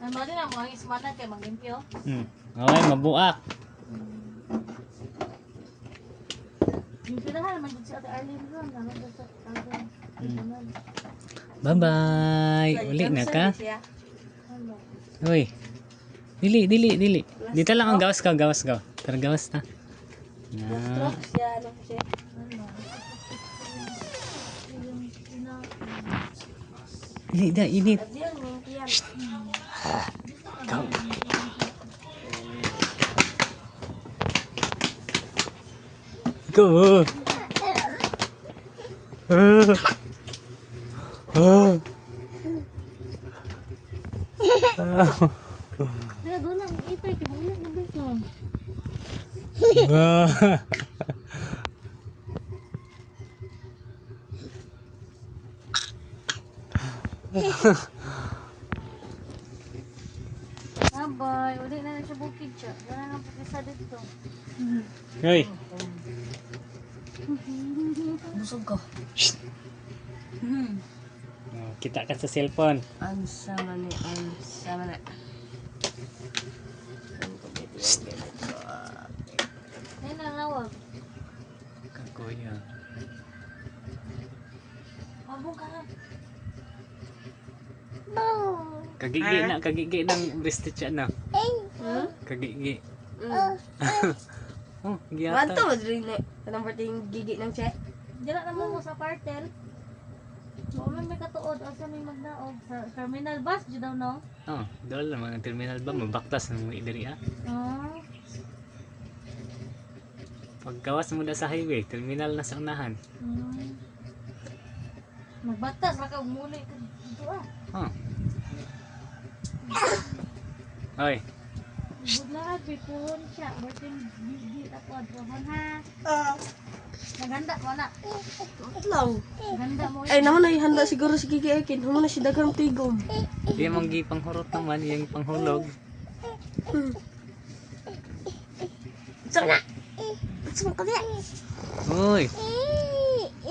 Ano din ang mga ismana kay mag-limpyo? Okay, mabuak. Yung pinahan naman dito si Ate Arlene doon. Naman doon sa Bye-bye. Uli na ka? Ano? Uy. Dili. Dito lang ang gawas ka. Tara, gawas na. Na. Ano? Yung Dili da, init. Shhh. Go. Go. Kaya doon lang ipay. Kibulit na dito. Bye. Uli na lang sa bukid siya. Wala nang pagkisa dito. Hoy. Busog ko. Kita ka sa cellphone. Ansa man ni. Ay, nalawag. Kakuya. Mabong ka. Kagigi ng breast siya na. Kagigi. Oh, giyata. Manto mo din na kanang parting gigi ng che. Dila naman mo sa cartel. May katuod. Asa may magdaog. Sa terminal bus, di daw no? Oh, doon lang mga terminal ba mabaktas ng mga idari ah. Pagkawas mo na sa highway, terminal na sa unahan. Magbatas, baka umuli ka dito ah. Oh. Hoy. Budlahan, pipon siya. Berting bigi ako adrohan ha. Maganda mo na. Lang. Maganda mo. Ay naman ay handa siguro si Gigi Ekin. Humo na si dagang tigom. Di mong gipanghurot naman yung panghulog. Sana. Sama ka diya. Uy.